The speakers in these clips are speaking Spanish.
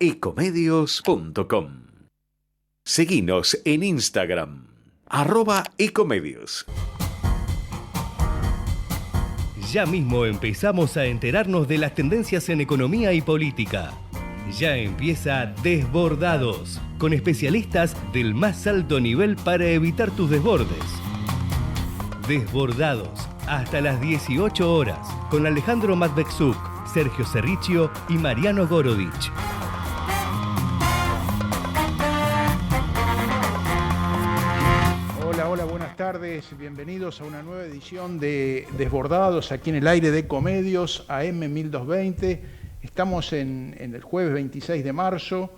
ecomedios.com. Seguinos en Instagram, @ecomedios. Ya mismo empezamos a enterarnos de las tendencias en economía y política. Ya empieza Desbordados, con especialistas del más alto nivel para evitar tus desbordes. Desbordados, hasta las 18 horas, con Alejandro Matbexuk, Sergio Cerrichio y Mariano Gorodich. Hola, buenas tardes, bienvenidos a una nueva edición de Desbordados aquí en el aire de Ecomedios, AM 1220. Estamos en el jueves 26 de marzo,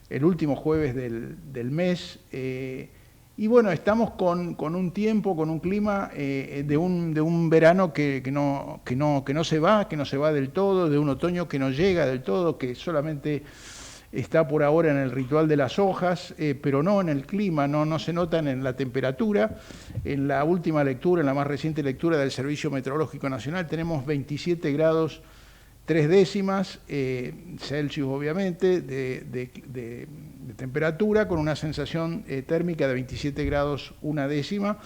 el último jueves del mes, y bueno, estamos con un tiempo, con un clima de un verano que no se va del todo, de un otoño que no llega del todo, que solamente está por ahora en el ritual de las hojas, pero no en el clima, no se notan en la temperatura. En la última lectura, en la más reciente lectura del Servicio Meteorológico Nacional, tenemos 27 grados 3 décimas Celsius, obviamente, de temperatura, con una sensación térmica de 27 grados 1 décima,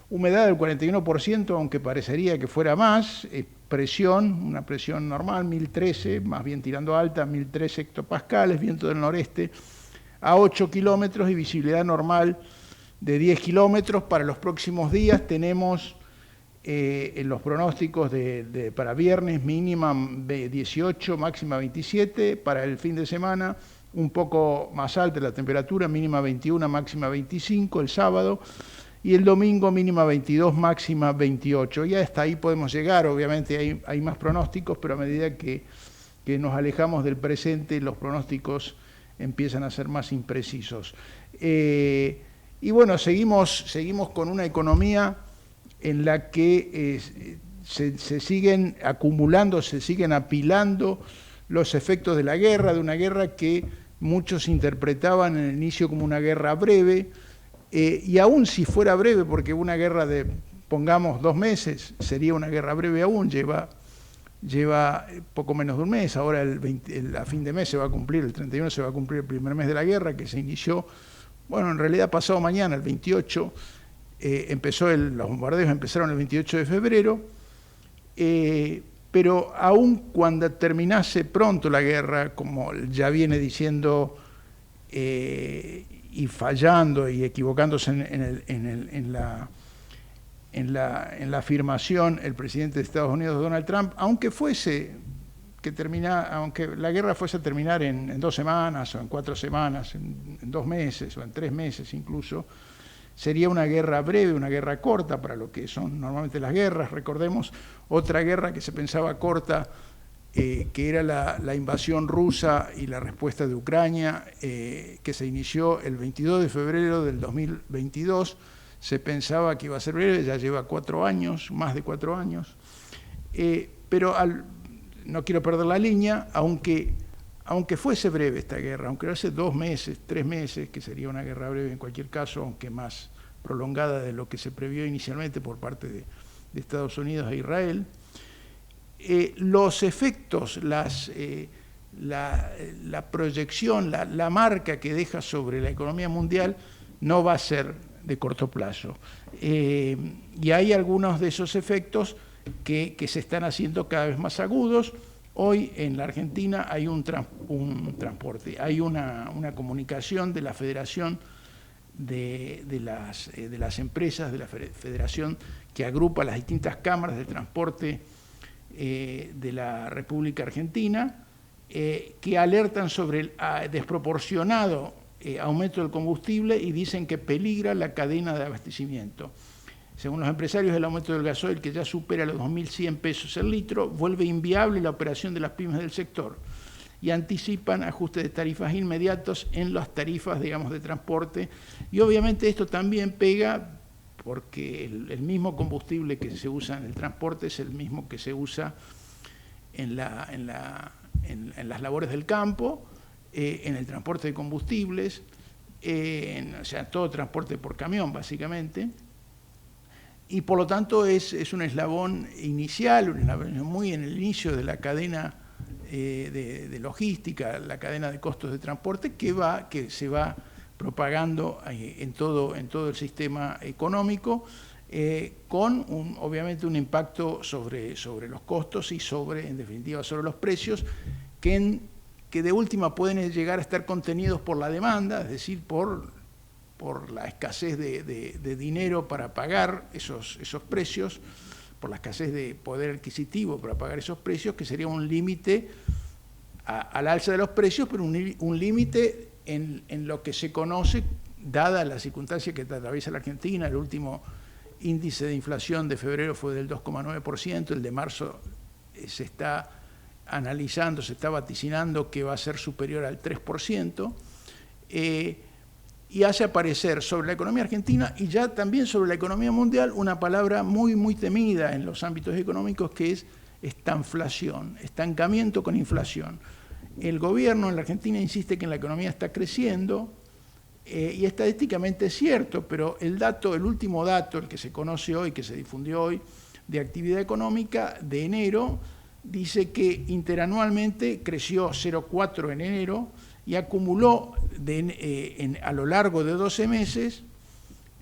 humedad del 41%, aunque parecería que fuera más, una presión normal, 1013, más bien tirando alta, 1013 hectopascales, viento del noreste a 8 kilómetros y visibilidad normal de 10 kilómetros. Para los próximos días tenemos en los pronósticos para viernes mínima de 18, máxima 27, para el fin de semana un poco más alta la temperatura, mínima 21, máxima 25 el sábado, y el domingo mínima 22, máxima 28. Y hasta ahí podemos llegar, obviamente hay más pronósticos, pero a medida que nos alejamos del presente, los pronósticos empiezan a ser más imprecisos. Y bueno, seguimos con una economía en la que se siguen acumulando, se siguen apilando los efectos de la guerra, de una guerra que muchos interpretaban en el inicio como una guerra breve, y aún si fuera breve, porque una guerra de, pongamos, 2 meses, sería una guerra breve aún, lleva poco menos de un mes, ahora a fin de mes se va a cumplir, el 31 se va a cumplir el primer mes de la guerra, que se inició, bueno, en realidad pasado mañana, el 28, los bombardeos empezaron el 28 de febrero, pero aún cuando terminase pronto la guerra, como ya viene diciendo y fallando y equivocándose en la afirmación el presidente de Estados Unidos, Donald Trump, aunque la guerra fuese a terminar en 2 semanas o en 4 semanas, en 2 meses o en 3 meses incluso, sería una guerra breve, una guerra corta para lo que son normalmente las guerras. Recordemos otra guerra que se pensaba corta, que era la invasión rusa y la respuesta de Ucrania, que se inició el 22 de febrero del 2022. Se pensaba que iba a ser breve, ya lleva 4 años, más de 4 años. Pero no quiero perder la línea, aunque fuese breve esta guerra, aunque hace 2 meses, 3 meses, que sería una guerra breve en cualquier caso, aunque más prolongada de lo que se previó inicialmente por parte de Estados Unidos e Israel, los efectos, la proyección, la marca que deja sobre la economía mundial no va a ser de corto plazo. Y hay algunos de esos efectos que se están haciendo cada vez más agudos. Hoy en la Argentina hay un transporte, hay una comunicación de la Federación de las empresas, de la Federación que agrupa las distintas cámaras de transporte de la República Argentina, que alertan sobre el desproporcionado aumento del combustible y dicen que peligra la cadena de abastecimiento. Según los empresarios, el aumento del gasoil, que ya supera los 2.100 pesos el litro, vuelve inviable la operación de las pymes del sector y anticipan ajustes de tarifas inmediatos en las tarifas, digamos, de transporte. Y obviamente esto también pega porque el mismo combustible que se usa en el transporte es el mismo que se usa en las labores del campo, en el transporte de combustibles, o sea, todo transporte por camión, básicamente. Y por lo tanto es un eslabón inicial, un eslabón muy en el inicio de la cadena de logística, la cadena de costos de transporte que se va propagando en todo el sistema económico, con obviamente un impacto sobre los costos y en definitiva, sobre los precios, que de última pueden llegar a estar contenidos por la demanda, es decir, por la escasez de dinero para pagar esos precios, por la escasez de poder adquisitivo para pagar esos precios, que sería un límite al alza de los precios, pero un límite en lo que se conoce, dada la circunstancia que atraviesa la Argentina. El último índice de inflación de febrero fue del 2,9%, el de marzo se está analizando, se está vaticinando que va a ser superior al 3%, y hace aparecer sobre la economía argentina y ya también sobre la economía mundial una palabra muy, muy temida en los ámbitos económicos, que es estanflación, estancamiento con inflación. El gobierno en la Argentina insiste que la economía está creciendo, y estadísticamente es cierto, pero el último dato, el que se conoce hoy, que se difundió hoy, de actividad económica de enero, dice que interanualmente creció 0,4 en enero y acumuló a lo largo de 12 meses,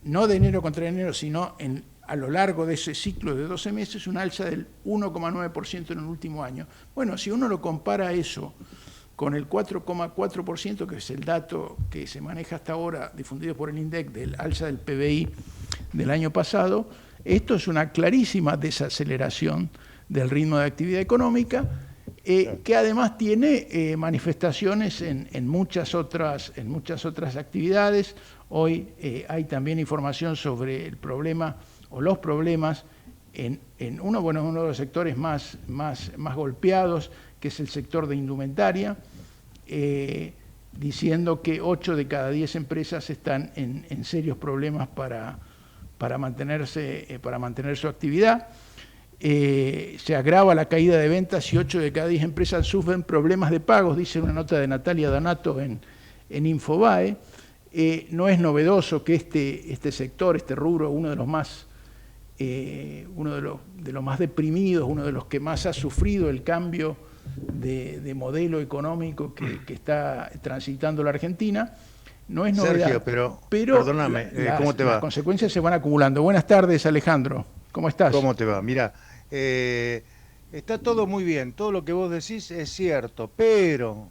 no de enero contra enero, sino a lo largo de ese ciclo de 12 meses, una alza del 1,9% en el último año. Bueno, si uno lo compara eso con el 4,4%, que es el dato que se maneja hasta ahora, difundido por el INDEC, del alza del PBI del año pasado, esto es una clarísima desaceleración del ritmo de actividad económica, que además tiene manifestaciones en muchas otras actividades. Hoy hay también información sobre el problema o los problemas en uno de los sectores más golpeados, que es el sector de indumentaria, diciendo que 8 de cada 10 empresas están en serios problemas para mantener su actividad. Se agrava la caída de ventas y 8 de cada 10 empresas sufren problemas de pagos, dice una nota de Natalia Donato en Infobae. No es novedoso que este sector, este rubro, uno de los más deprimidos, uno de los que más ha sufrido el cambio de modelo económico que está transitando la Argentina, no es novedad. Sergio, pero perdóname, ¿cómo te va? Las consecuencias se van acumulando. Buenas tardes, Alejandro. ¿Cómo estás? ¿Cómo te va? Mira, está todo muy bien, todo lo que vos decís es cierto, pero,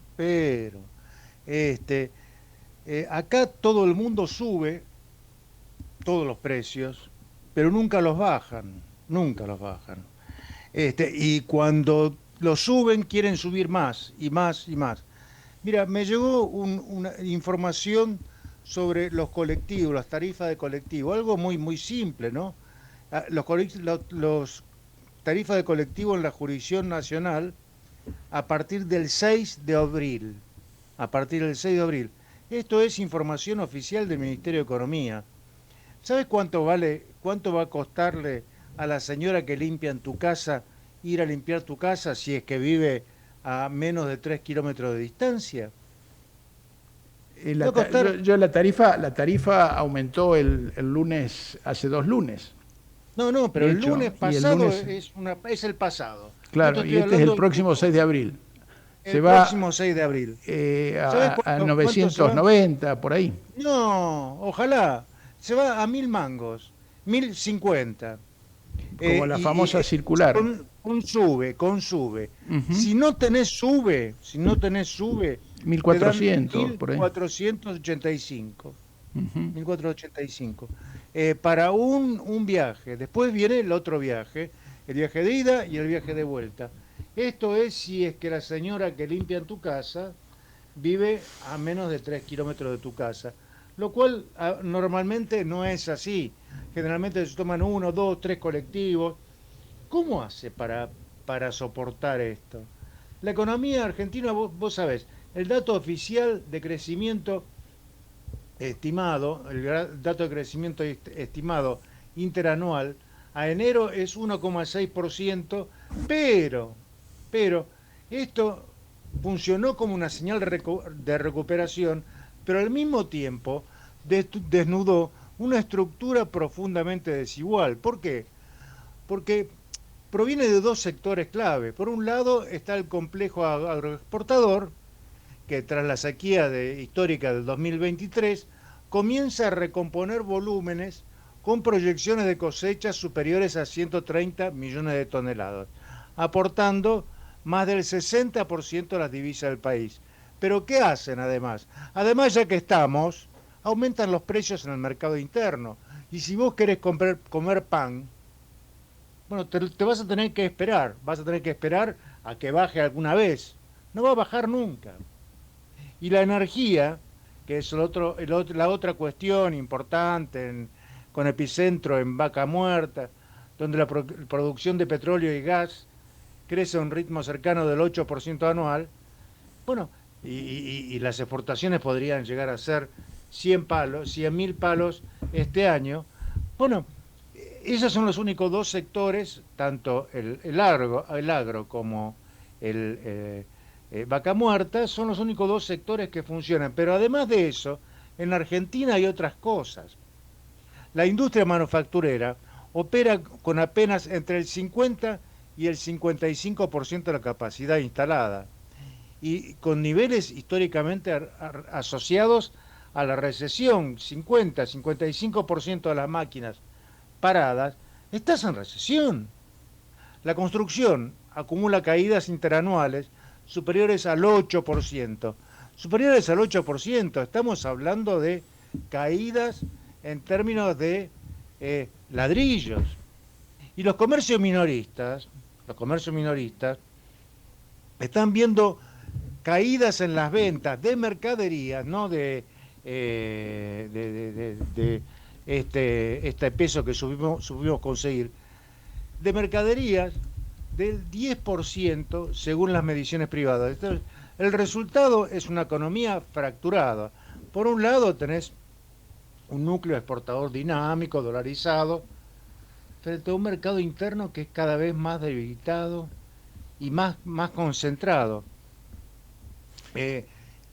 acá todo el mundo sube todos los precios, pero nunca los bajan. Y cuando los suben quieren subir más y más y más. Mira, me llegó una información sobre los colectivos, las tarifas de colectivo, algo muy, muy simple, ¿no? Los tarifas de colectivo en la jurisdicción nacional a partir del 6 de abril. Esto es información oficial del Ministerio de Economía. ¿Sabes cuánto va a costarle a la señora que limpia en tu casa ir a limpiar tu casa si es que vive a menos de 3 kilómetros de distancia? La tarifa aumentó el lunes, hace 2 lunes. No, pero el lunes pasado es el pasado. Claro, y este es el próximo 6 de abril. El próximo 6 de abril. A 990, por ahí. No, ojalá. Se va a 1.000 mangos, 1.050. Como la famosa circular. Con sube. Uh-huh. Si no tenés sube, 1.400, por ahí. 1.485. Uh-huh. 1.485. Para un viaje. Después viene el otro viaje, el viaje de ida y el viaje de vuelta. Esto es si es que la señora que limpia en tu casa vive a menos de 3 kilómetros de tu casa, lo cual normalmente no es así. Generalmente se toman 1, 2, 3 colectivos. ¿Cómo hace para soportar esto? La economía argentina, vos sabés, el dato oficial de crecimiento estimado, el dato de crecimiento estimado interanual, a enero es 1,6%, pero esto funcionó como una señal de recuperación, pero al mismo tiempo desnudó una estructura profundamente desigual. ¿Por qué? Porque proviene de dos sectores clave. Por un lado está el complejo agroexportador, que tras la sequía histórica del 2023 comienza a recomponer volúmenes con proyecciones de cosechas superiores a 130 millones de toneladas, aportando más del 60% de las divisas del país. Pero ¿qué hacen además? Además, ya que estamos, aumentan los precios en el mercado interno. Y si vos querés comer pan, bueno, te vas a tener que esperar. Vas a tener que esperar a que baje alguna vez. No va a bajar nunca. Y la energía, que es la otra cuestión importante, con epicentro en Vaca Muerta, donde la producción de petróleo y gas crece a un ritmo cercano del 8% anual, bueno, y las exportaciones podrían llegar a ser 100.000 palos este año. Bueno, esos son los únicos dos sectores, tanto el agro como Vaca Muerta, son los únicos dos sectores que funcionan. Pero además de eso, en Argentina hay otras cosas. La industria manufacturera opera con apenas entre el 50 y el 55% de la capacidad instalada, y con niveles históricamente asociados a la recesión. 50-55% de las máquinas paradas, estás en recesión. La construcción acumula caídas interanuales superiores al 8%. Superiores al 8%, estamos hablando de caídas en términos de ladrillos. Y los comercios minoristas están viendo caídas en las ventas de mercaderías, no de este peso que supimos conseguir, de mercaderías del 10% según las mediciones privadas. Entonces, el resultado es una economía fracturada. Por un lado tenés un núcleo exportador dinámico, dolarizado, frente a un mercado interno que es cada vez más debilitado y más concentrado.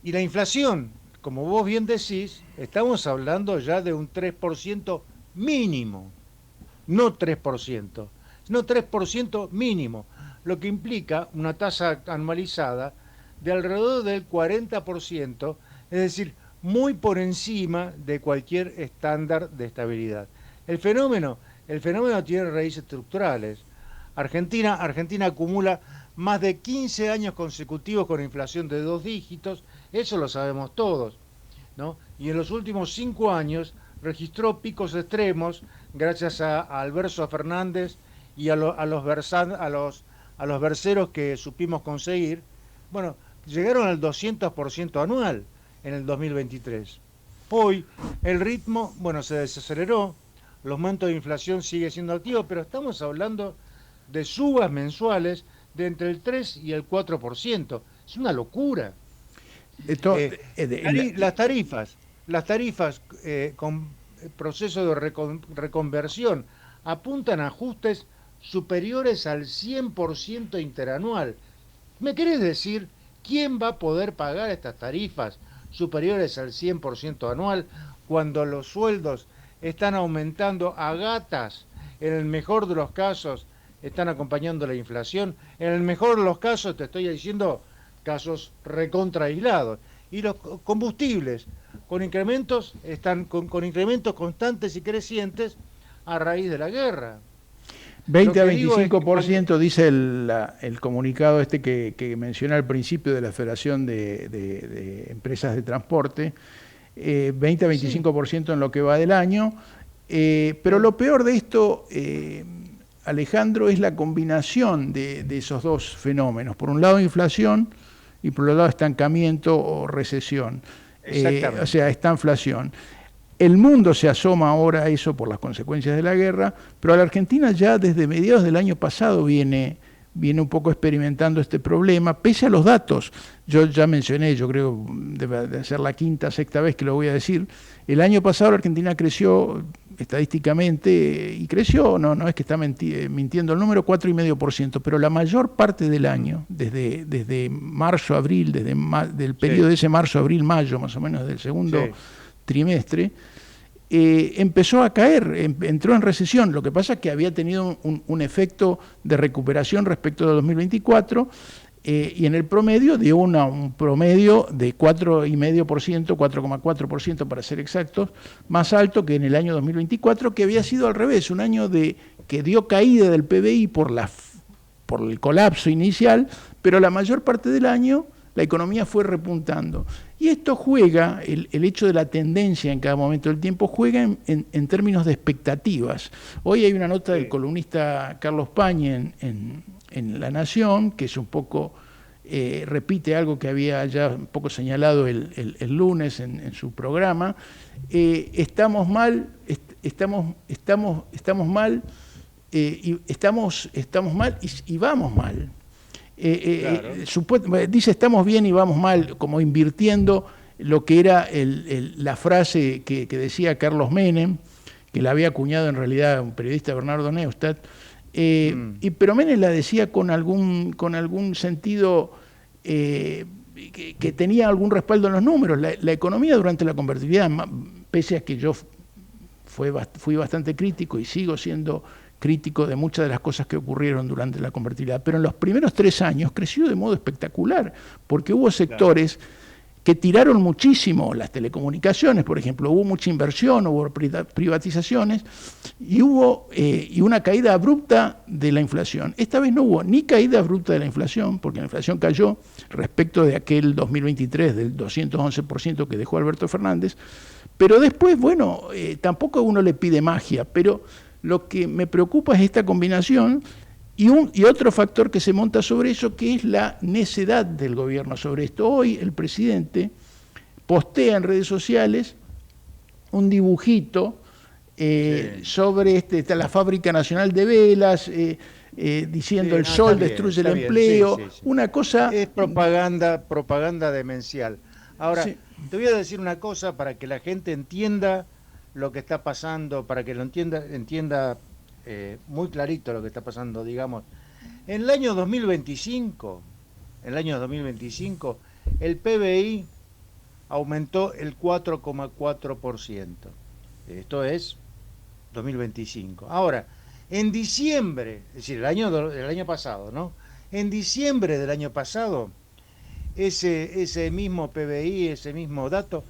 Y la inflación, como vos bien decís, estamos hablando ya de un 3% mínimo, no 3%, sino 3% mínimo, lo que implica una tasa anualizada de alrededor del 40%, es decir, muy por encima de cualquier estándar de estabilidad. El fenómeno tiene raíces estructurales. Argentina acumula más de 15 años consecutivos con inflación de 2 dígitos, eso lo sabemos todos, ¿no? Y en los últimos 5 años registró picos extremos gracias a Alberto Fernández y a los verseros que supimos conseguir. Bueno, llegaron al 200% anual en el 2023. Hoy el ritmo, bueno, se desaceleró, los montos de inflación sigue siendo activos, pero estamos hablando de subas mensuales de entre el 3 y el 4%. Es una locura. Las tarifas con proceso de reconversión apuntan a ajustes superiores al 100% interanual. ¿Me querés decir quién va a poder pagar estas tarifas superiores al 100% anual cuando los sueldos están aumentando a gatas? En el mejor de los casos están acompañando la inflación, en el mejor de los casos, te estoy diciendo, casos recontra aislados. Y los combustibles, con incrementos constantes y crecientes a raíz de la guerra. 20 a 25% dice el comunicado que mencioné al principio de la Federación de Empresas de Transporte, 20 a 25% en lo que va del año, pero lo peor de esto, Alejandro, es la combinación de esos dos fenómenos. Por un lado inflación y por otro lado estancamiento o recesión. O sea, estanflación. El mundo se asoma ahora a eso por las consecuencias de la guerra, pero la Argentina ya desde mediados del año pasado viene un poco experimentando este problema, pese a los datos. Yo ya mencioné, yo creo debe ser la quinta, sexta vez que lo voy a decir, el año pasado la Argentina creció estadísticamente, y creció, no es que está mintiendo el número, 4,5%, pero la mayor parte del año, desde marzo, abril, del periodo de ese marzo, abril, mayo, más o menos del segundo trimestre, empezó a caer, entró en recesión. Lo que pasa es que había tenido un efecto de recuperación respecto de 2024 y en el promedio dio un promedio de 4,5%, 4,4% para ser exactos, más alto que en el año 2024, que había sido al revés, un año que dio caída del PBI por el colapso inicial, pero la mayor parte del año la economía fue repuntando. Y esto juega, el hecho de la tendencia en cada momento del tiempo, juega en términos de expectativas. Hoy hay una nota del columnista Carlos Pañi en La Nación, que es un poco, repite algo que había ya un poco señalado el lunes en su programa. Estamos mal y vamos mal. Claro. Dice estamos bien y vamos mal, como invirtiendo lo que era la frase que decía Carlos Menem, que la había acuñado en realidad un periodista, Bernardo Neustadt, pero Menem la decía con algún sentido que tenía algún respaldo en los números. La economía durante la convertibilidad, pese a que yo fui bastante crítico y sigo siendo crítico de muchas de las cosas que ocurrieron durante la convertibilidad, pero en los primeros 3 años creció de modo espectacular, porque hubo sectores que tiraron muchísimo, las telecomunicaciones, por ejemplo, hubo mucha inversión, hubo privatizaciones y hubo una caída abrupta de la inflación. Esta vez no hubo ni caída abrupta de la inflación, porque la inflación cayó respecto de aquel 2023 del 211% que dejó Alberto Fernández, pero después, bueno, tampoco uno le pide magia, pero lo que me preocupa es esta combinación y otro factor que se monta sobre eso, que es la necedad del gobierno sobre esto. Hoy el presidente postea en redes sociales un dibujito sobre la Fábrica Nacional de Velas, diciendo el sol destruye el empleo, una cosa... Es propaganda demencial. Ahora, te voy a decir una cosa para que la gente entienda lo que está pasando, para que lo entienda muy clarito lo que está pasando, digamos. En el año 2025, el PBI aumentó el 4,4%. Esto es 2025. Ahora, en diciembre, es decir, el año pasado, ¿no? En diciembre del año pasado, ese mismo PBI, ese mismo dato,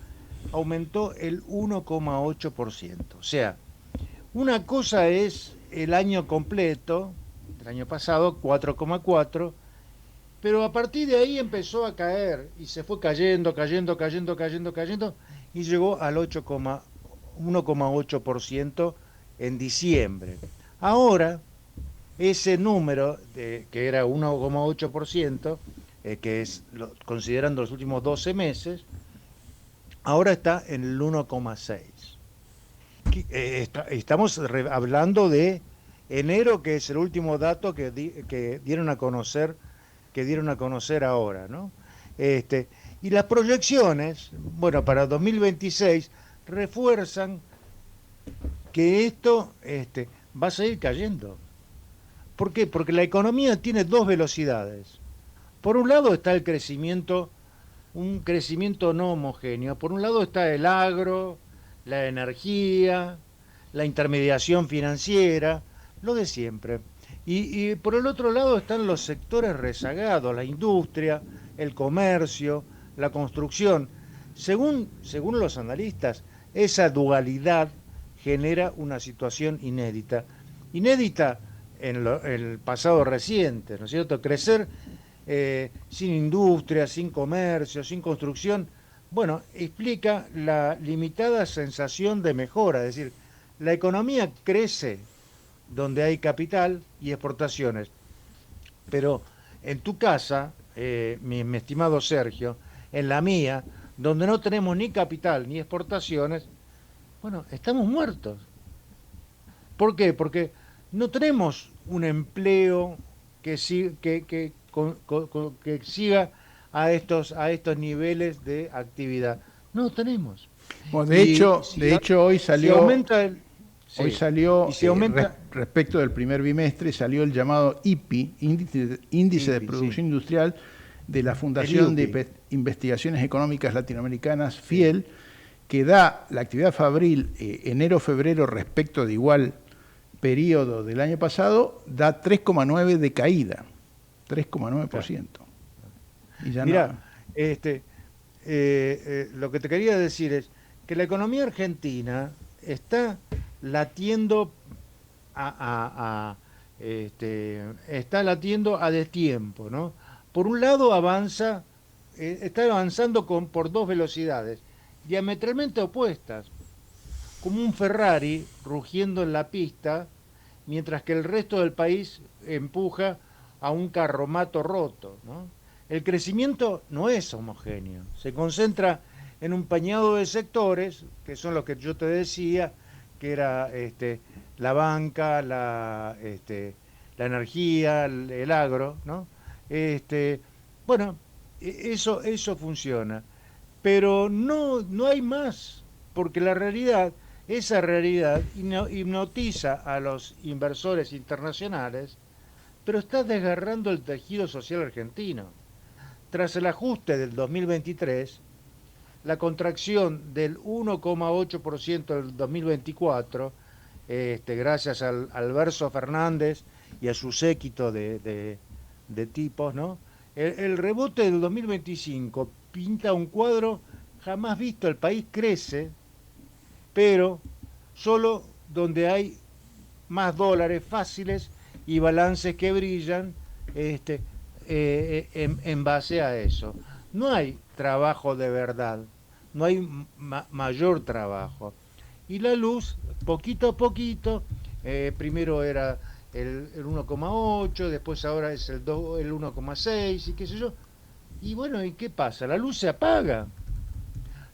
aumentó el 1,8%. O sea, una cosa es el año completo, del año pasado, 4,4%, pero a partir de ahí empezó a caer y se fue cayendo, y llegó al 1,8% en diciembre. Ahora, ese número, que era 1,8%, considerando los últimos 12 meses, ahora está en el 1,6%. Estamos hablando de enero, que es el último dato que dieron a conocer ahora, ¿no? Y las proyecciones, bueno, para 2026 refuerzan que esto va a seguir cayendo. ¿Por qué? Porque la economía tiene 2 velocidades. Por un lado está el crecimiento, un crecimiento no homogéneo. Por un lado está el agro, la energía, la intermediación financiera, lo de siempre. Y por el otro lado están los sectores rezagados, la industria, el comercio, la construcción. Según los analistas, esa dualidad genera una situación inédita. Inédita en el pasado reciente, ¿no es cierto? Crecer sin industria, sin comercio, sin construcción, bueno, explica la limitada sensación de mejora. Es decir, la economía crece donde hay capital y exportaciones. Pero en tu casa, mi estimado Sergio, en la mía, donde no tenemos ni capital ni exportaciones, bueno, estamos muertos. ¿Por qué? Porque no tenemos un empleo que siga a estos niveles de actividad. No tenemos. Bueno, de hecho hoy salió, respecto del primer bimestre, salió el llamado IPI, Índice de Producción Industrial, de la Fundación de Investigaciones Económicas Latinoamericanas, FIEL, que da la actividad fabril enero-febrero respecto de igual periodo del año pasado, da 3,9 de caída, 3,9%. Y ya Mirá, lo que te quería decir es que la economía argentina está latiendo está latiendo a destiempo, ¿no? Por un lado está avanzando por dos velocidades diametralmente opuestas, como un Ferrari rugiendo en la pista, mientras que el resto del país empuja a un carromato roto, ¿no? El crecimiento no es homogéneo, se concentra en un pañado de sectores, que son los que yo te decía, que era la banca, la energía, el agro, ¿no? Bueno, eso funciona, pero no hay más, porque esa realidad hipnotiza a los inversores internacionales, pero está desgarrando el tejido social argentino. Tras el ajuste del 2023, la contracción del 1,8% del 2024, gracias al Verso Fernández y a su séquito de tipos, ¿no? El rebote del 2025 pinta un cuadro jamás visto. El país crece, pero solo donde hay más dólares fáciles y balances que brillan en base a eso. No hay trabajo de verdad, no hay mayor trabajo. Y la luz, poquito a poquito, primero era el 1,8, después ahora es el 1,6 y qué sé yo. Y bueno, ¿y qué pasa? La luz se apaga.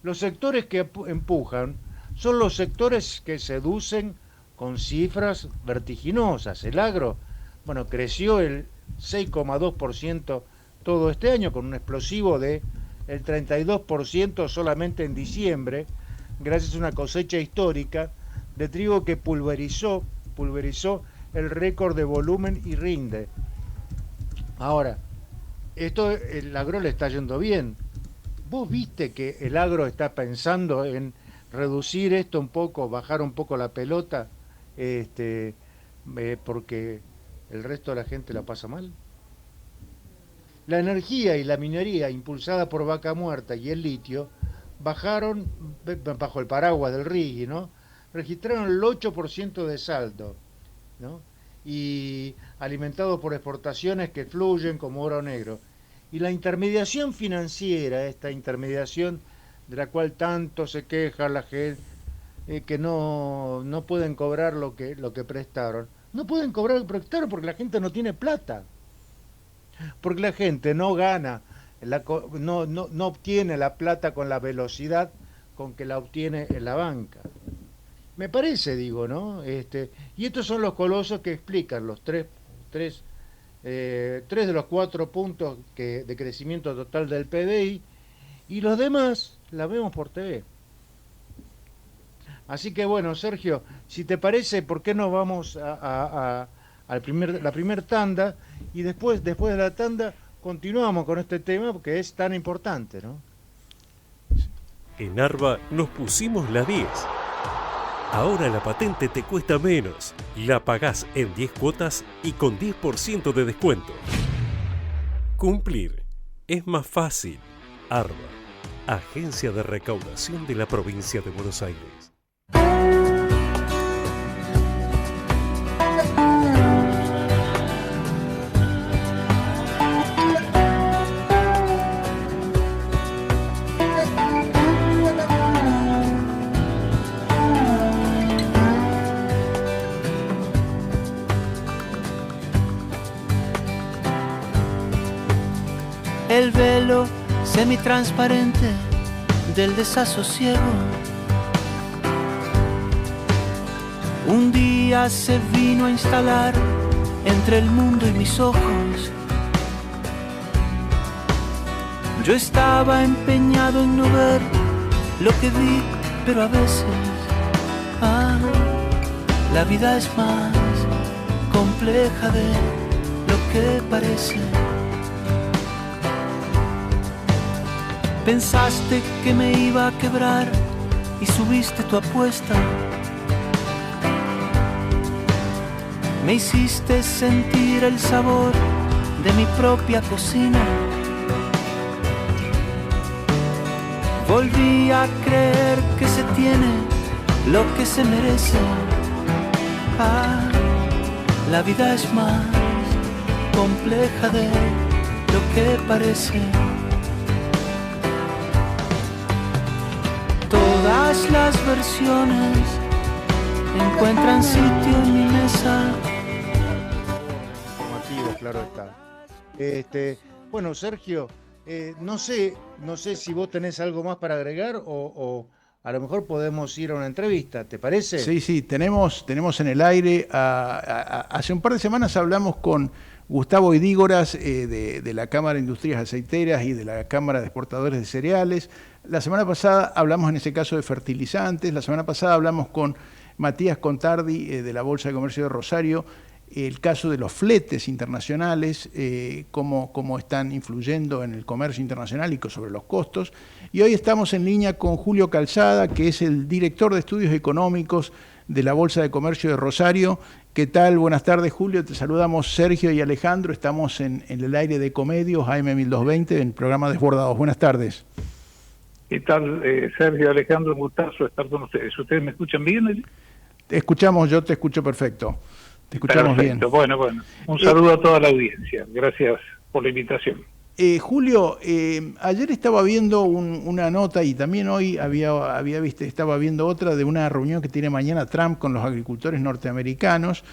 Los sectores que empujan son los sectores que seducen con cifras vertiginosas. El agro, bueno, creció el 6,2% todo este año, con un explosivo de el 32% solamente en diciembre, gracias a una cosecha histórica de trigo que pulverizó el récord de volumen y rinde. Ahora, el agro le está yendo bien. ¿Vos viste que el agro está pensando en reducir esto un poco, bajar un poco la pelota, porque el resto de la gente la pasa mal? La energía y la minería impulsada por Vaca Muerta y el litio bajaron bajo el paraguas del RIGI, ¿no? Registraron el 8% de saldo, ¿no? Y alimentados por exportaciones que fluyen como oro negro. Y la intermediación financiera, esta intermediación de la cual tanto se queja la gente, que no pueden cobrar lo que prestaron. No pueden cobrar lo que prestaron porque la gente no tiene plata. Porque la gente no gana, no obtiene la plata con la velocidad con que la obtiene en la banca. Me parece, digo, ¿no? Y estos son los colosos que explican los tres de los 4 puntos de crecimiento total del PBI, y los demás la vemos por TV. Así que bueno, Sergio, si te parece, ¿por qué no vamos a la primer tanda? Y después de la tanda continuamos con este tema porque es tan importante, ¿no? En Arba nos pusimos la 10. Ahora la patente te cuesta menos. La pagás en 10 cuotas y con 10% de descuento. Cumplir es más fácil. Arba, Agencia de Recaudación de la Provincia de Buenos Aires. El velo semitransparente del desasosiego un día se vino a instalar entre el mundo y mis ojos. Yo estaba empeñado en no ver lo que vi, pero a veces la vida es más compleja de lo que parece. Pensaste que me iba a quebrar y subiste tu apuesta. Me hiciste sentir el sabor de mi propia cocina. Volví a creer que se tiene lo que se merece. Ah, la vida es más compleja de lo que parece. Todas las versiones encuentran sitio en mi mesa. Informativo, claro está. Bueno, Sergio, no sé si vos tenés algo más para agregar o a lo mejor podemos ir a una entrevista, ¿te parece? Sí, tenemos en el aire, hace un par de semanas hablamos con Gustavo Idígoras de la Cámara de Industrias Aceiteras y de la Cámara de Exportadores de Cereales. La semana pasada hablamos en ese caso de fertilizantes, la semana pasada hablamos con Matías Contardi de la Bolsa de Comercio de Rosario, el caso de los fletes internacionales, cómo están influyendo en el comercio internacional y sobre los costos. Y hoy estamos en línea con Julio Calzada, que es el director de Estudios Económicos de la Bolsa de Comercio de Rosario. ¿Qué tal? Buenas tardes, Julio. Te saludamos Sergio y Alejandro. Estamos en el aire de Ecomedios, AM1220, en el programa Desbordados. Buenas tardes. ¿Qué tal, Sergio, Alejandro? Un gustazo estar con ustedes. ¿Ustedes me escuchan bien? Te escuchamos, yo te escucho perfecto. Te escuchamos Perfecto. bien. Bueno. Un saludo a toda la audiencia. Gracias por la invitación. Julio, ayer estaba viendo una nota y también hoy estaba viendo otra de una reunión que tiene mañana Trump con los agricultores norteamericanos.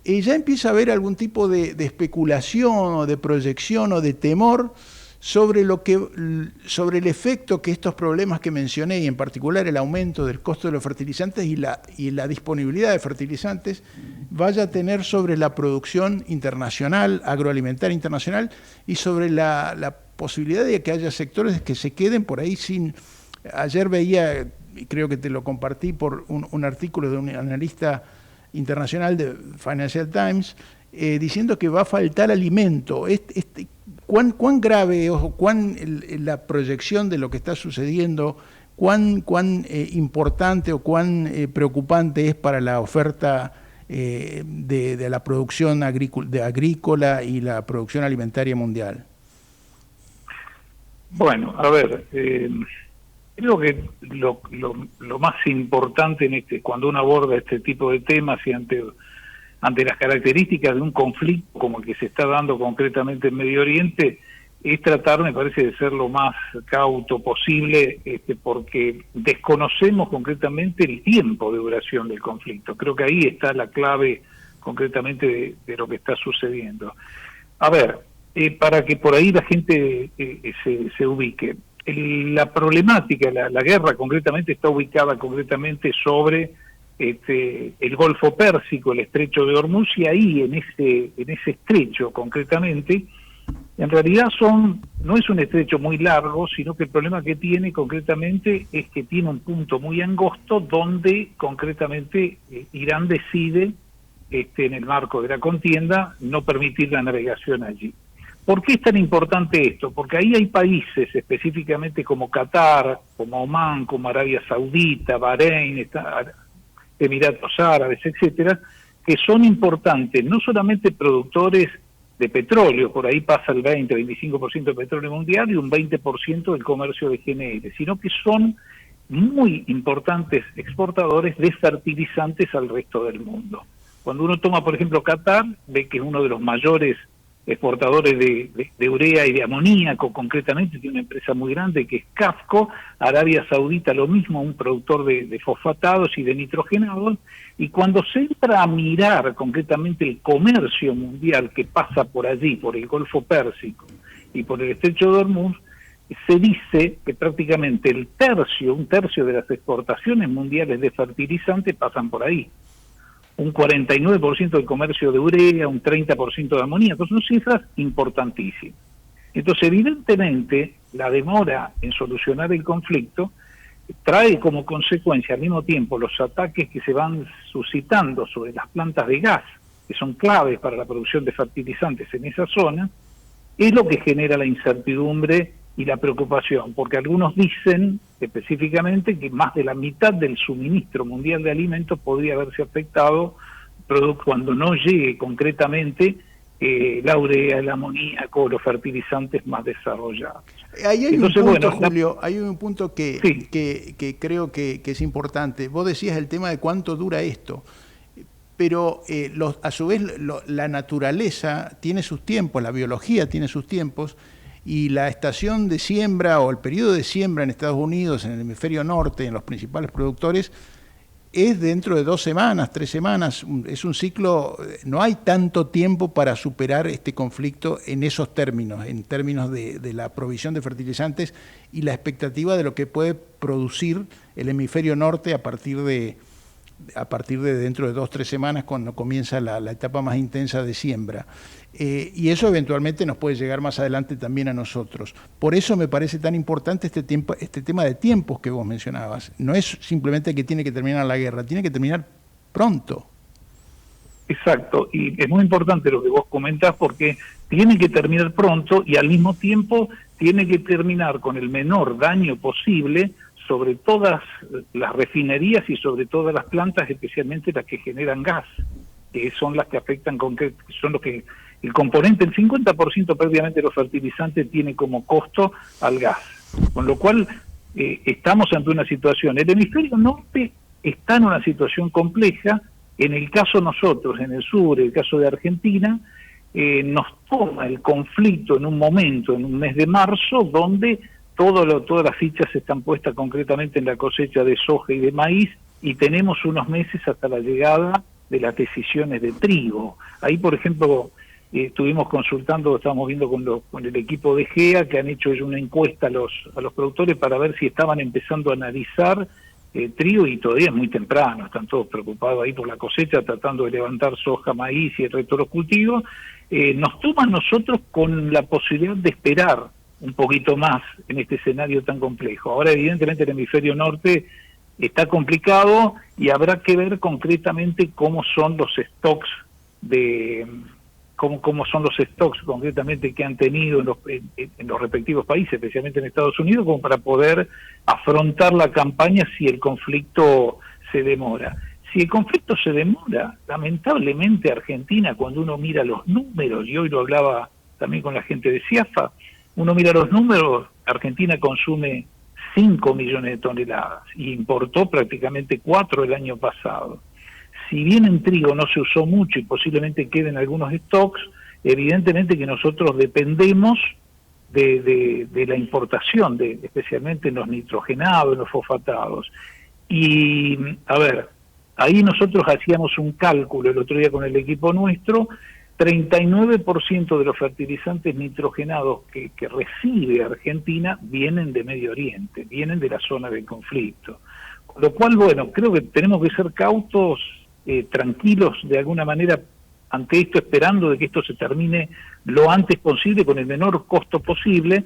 Ya empieza a haber algún tipo de especulación o de proyección o de temor sobre el efecto que estos problemas que mencioné, y en particular el aumento del costo de los fertilizantes y la disponibilidad de fertilizantes, vaya a tener sobre la producción internacional, agroalimentaria internacional, y sobre la posibilidad de que haya sectores que se queden por ahí sin... Ayer veía, y creo que te lo compartí por un artículo de un analista internacional de Financial Times, diciendo que va a faltar alimento. ¿Cuán grave o la proyección de lo que está sucediendo, cuán importante o cuán preocupante es para la oferta de la producción agrícola y la producción alimentaria mundial? Bueno, a ver, creo que lo más importante cuando uno aborda este tipo de temas y ante las características de un conflicto como el que se está dando concretamente en Medio Oriente, es tratar, me parece, de ser lo más cauto posible, porque desconocemos concretamente el tiempo de duración del conflicto. Creo que ahí está la clave concretamente de lo que está sucediendo. A ver, para que por ahí la gente se ubique, la problemática, la guerra concretamente está ubicada concretamente sobre el Golfo Pérsico, el Estrecho de Hormuz, y ahí en ese estrecho concretamente, en realidad no es un estrecho muy largo, sino que el problema que tiene concretamente es que tiene un punto muy angosto donde concretamente Irán decide, en el marco de la contienda, no permitir la navegación allí. ¿Por qué es tan importante esto? Porque ahí hay países específicamente como Qatar, como Omán, como Arabia Saudita, Bahrein, Emiratos Árabes, etcétera, que son importantes, no solamente productores de petróleo, por ahí pasa el 20-25% del petróleo mundial y un 20% del comercio de GNL, sino que son muy importantes exportadores de fertilizantes al resto del mundo. Cuando uno toma, por ejemplo, Qatar, ve que es uno de los mayores exportadores de urea y de amoníaco, concretamente, tiene una empresa muy grande que es Qafco. Arabia Saudita lo mismo, un productor de fosfatados y de nitrogenados, y cuando se entra a mirar concretamente el comercio mundial que pasa por allí, por el Golfo Pérsico y por el Estrecho de Hormuz, se dice que prácticamente un tercio de las exportaciones mundiales de fertilizantes pasan por ahí. Un 49% del comercio de urea, un 30% de amoníaco, son cifras importantísimas. Entonces, evidentemente, la demora en solucionar el conflicto trae como consecuencia al mismo tiempo los ataques que se van suscitando sobre las plantas de gas, que son claves para la producción de fertilizantes en esa zona, es lo que genera la incertidumbre y la preocupación, porque algunos dicen específicamente que más de la mitad del suministro mundial de alimentos podría haberse afectado cuando no llegue concretamente la urea, el amoníaco, los fertilizantes más desarrollados. Ahí hay Entonces, un punto, bueno, Julio, hay un punto que, sí. que creo que es importante. Vos decías el tema de cuánto dura esto, pero a su vez la naturaleza tiene sus tiempos, la biología tiene sus tiempos, y la estación de siembra o el periodo de siembra en Estados Unidos, en el hemisferio norte, en los principales productores, es dentro de 2 semanas, 3 semanas, es un ciclo, no hay tanto tiempo para superar este conflicto en esos términos, en términos de la provisión de fertilizantes y la expectativa de lo que puede producir el hemisferio norte a partir de dentro de 2 o 3 semanas, cuando comienza la etapa más intensa de siembra. Y eso eventualmente nos puede llegar más adelante también a nosotros. Por eso me parece tan importante este tema de tiempos que vos mencionabas. No es simplemente que tiene que terminar la guerra, tiene que terminar pronto. Exacto, y es muy importante lo que vos comentás, porque tiene que terminar pronto y al mismo tiempo tiene que terminar con el menor daño posible sobre todas las refinerías y sobre todas las plantas, especialmente las que generan gas, que son las que afectan, son los que el componente, el 50% prácticamente de los fertilizantes tiene como costo al gas, con lo cual estamos ante una situación. El hemisferio norte está en una situación compleja. En el caso nosotros, en el sur, el caso de Argentina, nos toma el conflicto en un momento, en un mes de marzo, donde todas las fichas están puestas concretamente en la cosecha de soja y de maíz, y tenemos unos meses hasta la llegada de las decisiones de trigo. Ahí, por ejemplo, estuvimos consultando, estábamos viendo con el equipo de GEA, que han hecho una encuesta a los productores para ver si estaban empezando a analizar trigo, y todavía es muy temprano, están todos preocupados ahí por la cosecha, tratando de levantar soja, maíz y el resto de los cultivos. Nos toma a nosotros con la posibilidad de esperar un poquito más en este escenario tan complejo. Ahora, evidentemente, el hemisferio norte está complicado y habrá que ver concretamente cómo son los stocks cómo son los stocks concretamente que han tenido en los respectivos países, especialmente en Estados Unidos, como para poder afrontar la campaña si el conflicto se demora. Si el conflicto se demora, lamentablemente Argentina, cuando uno mira los números, y hoy lo hablaba también con la gente de CIAFA, uno mira los números, Argentina consume 5 millones de toneladas y importó prácticamente 4 el año pasado. Si bien en trigo no se usó mucho y posiblemente queden algunos stocks, evidentemente que nosotros dependemos de la importación, especialmente en los nitrogenados, en los fosfatados. Y, a ver, ahí nosotros hacíamos un cálculo el otro día con el equipo nuestro, 39% de los fertilizantes nitrogenados que recibe Argentina vienen de Medio Oriente, vienen de la zona del conflicto. Con lo cual, bueno, creo que tenemos que ser cautos, tranquilos de alguna manera ante esto, esperando de que esto se termine lo antes posible, con el menor costo posible,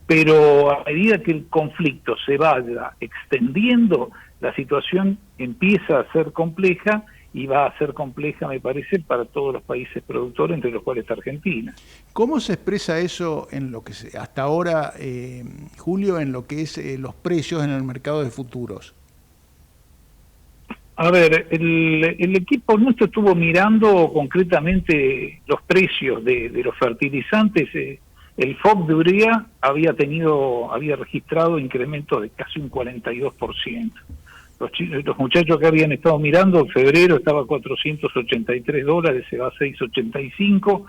pero a medida que el conflicto se vaya extendiendo, la situación empieza a ser compleja, y va a ser compleja, me parece, para todos los países productores, entre los cuales está Argentina. ¿Cómo se expresa eso en lo que hasta ahora, Julio, en lo que es los precios en el mercado de futuros? A ver, el equipo nuestro estuvo mirando concretamente los precios de los fertilizantes. El FOB de urea había registrado incrementos de casi un 42%. Los muchachos que habían estado mirando, en febrero estaba a $483, se va a $685.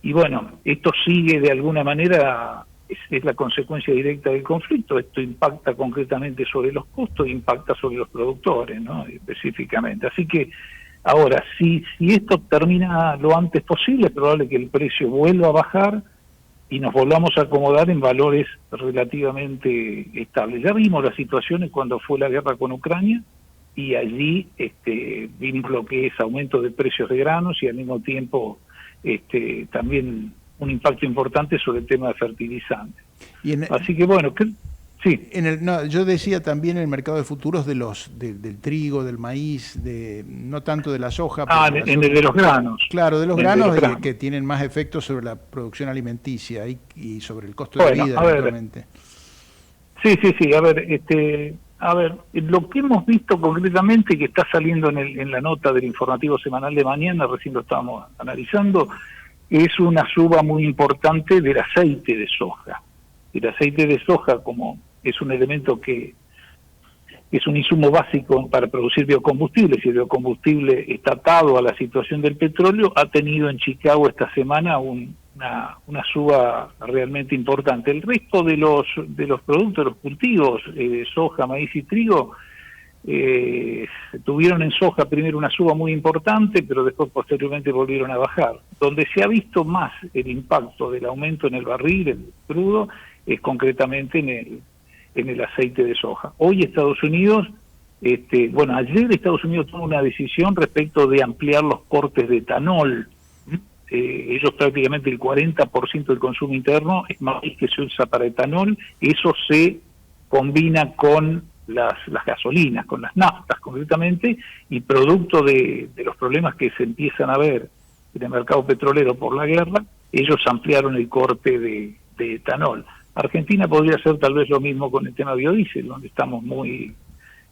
Y bueno, esto sigue de alguna manera, es la consecuencia directa del conflicto. Esto impacta concretamente sobre los costos, impacta sobre los productores, ¿no? Específicamente. Así que ahora, si esto termina lo antes posible, es probable que el precio vuelva a bajar y nos volvamos a acomodar en valores relativamente estables. Ya vimos las situaciones cuando fue la guerra con Ucrania, y allí vimos lo que es aumento de precios de granos y al mismo tiempo también un impacto importante sobre el tema de fertilizantes. Así que bueno, Sí. Yo decía también el mercado de futuros del trigo, del maíz, no tanto de la soja. En el de los granos. Claro, de los granos que tienen más efectos sobre la producción alimenticia y sobre el costo de vida, naturalmente. Sí. A ver, lo que hemos visto concretamente, que está saliendo en la nota del informativo semanal de mañana, recién lo estábamos analizando, es una suba muy importante del aceite de soja. El aceite de soja, como es un elemento que es un insumo básico para producir biocombustibles, y el biocombustible está atado a la situación del petróleo, ha tenido en Chicago esta semana una suba realmente importante. El resto de los productos, de los cultivos, soja, maíz y trigo, tuvieron en soja primero una suba muy importante, pero después posteriormente volvieron a bajar. Donde se ha visto más el impacto del aumento en el barril, el crudo, es concretamente en el aceite de soja. Hoy Estados Unidos, ayer Estados Unidos tomó una decisión respecto de ampliar los cortes de etanol. Ellos prácticamente el 40% del consumo interno es maíz que se usa para etanol. Eso se combina con las gasolinas, con las naftas concretamente, y producto de los problemas que se empiezan a ver en el mercado petrolero por la guerra, ellos ampliaron el corte de etanol. Argentina podría hacer tal vez lo mismo con el tema biodiesel, donde estamos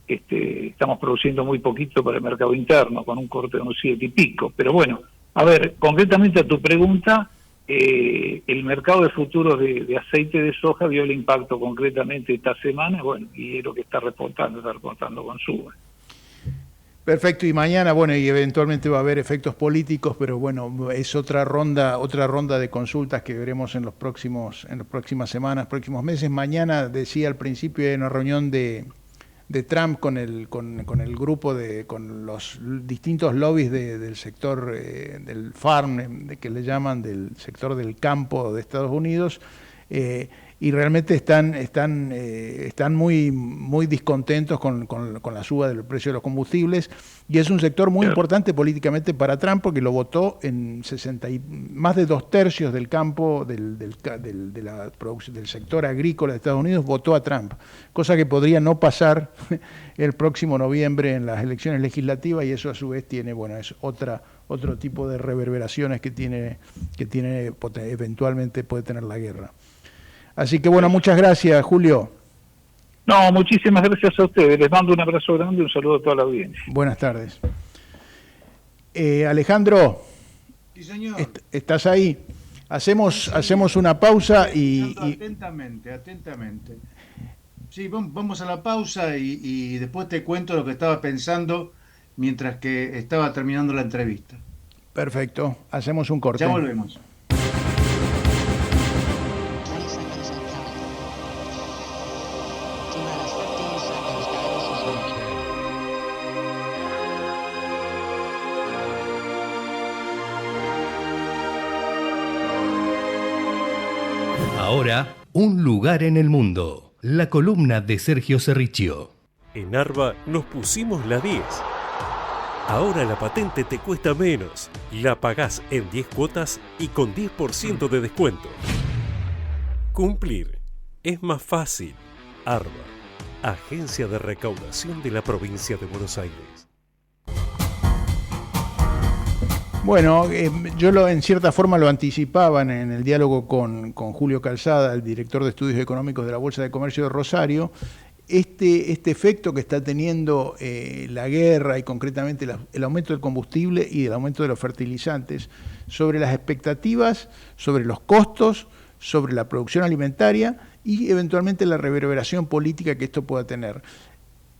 estamos produciendo muy poquito para el mercado interno, con un corte de un 7 y pico. Pero bueno, a ver, concretamente a tu pregunta, el mercado de futuros de aceite de soja vio el impacto concretamente esta semana, bueno, y es lo que está reportando con suba. Perfecto, y mañana, y eventualmente va a haber efectos políticos, pero bueno, es otra ronda de consultas que veremos en las próximas semanas, próximos meses. Mañana, decía al principio, hay una reunión de Trump con el grupo con los distintos lobbies del sector del farm, que le llaman, del sector del campo de Estados Unidos, y realmente están muy descontentos con la suba del precio de los combustibles, y es un sector muy importante políticamente para Trump, porque lo votó en más de 2/3 del campo del sector agrícola de Estados Unidos votó a Trump, cosa que podría no pasar el próximo noviembre en las elecciones legislativas, y eso a su vez tiene, es otro tipo de reverberaciones que tiene eventualmente puede tener la guerra. Así que muchas gracias, Julio. No, muchísimas gracias a ustedes. Les mando un abrazo grande y un saludo a toda la audiencia. Buenas tardes. Alejandro, sí, señor. ¿Estás ahí? Hacemos una pausa y... Atentamente. Sí, vamos a la pausa y después te cuento lo que estaba pensando mientras que estaba terminando la entrevista. Perfecto, hacemos un corte. Ya volvemos. Ahora, un lugar en el mundo. La columna de Sergio Cerricchio. En Arba nos pusimos la 10. Ahora la patente te cuesta menos. La pagás en 10 cuotas y con 10% de descuento. Cumplir es más fácil. Arba, Agencia de Recaudación de la Provincia de Buenos Aires. Bueno, yo en cierta forma lo anticipaba en el diálogo con Julio Calzada, el director de Estudios Económicos de la Bolsa de Comercio de Rosario. Este efecto que está teniendo la guerra y concretamente el aumento del combustible y el aumento de los fertilizantes sobre las expectativas, sobre los costos, sobre la producción alimentaria y eventualmente la reverberación política que esto pueda tener.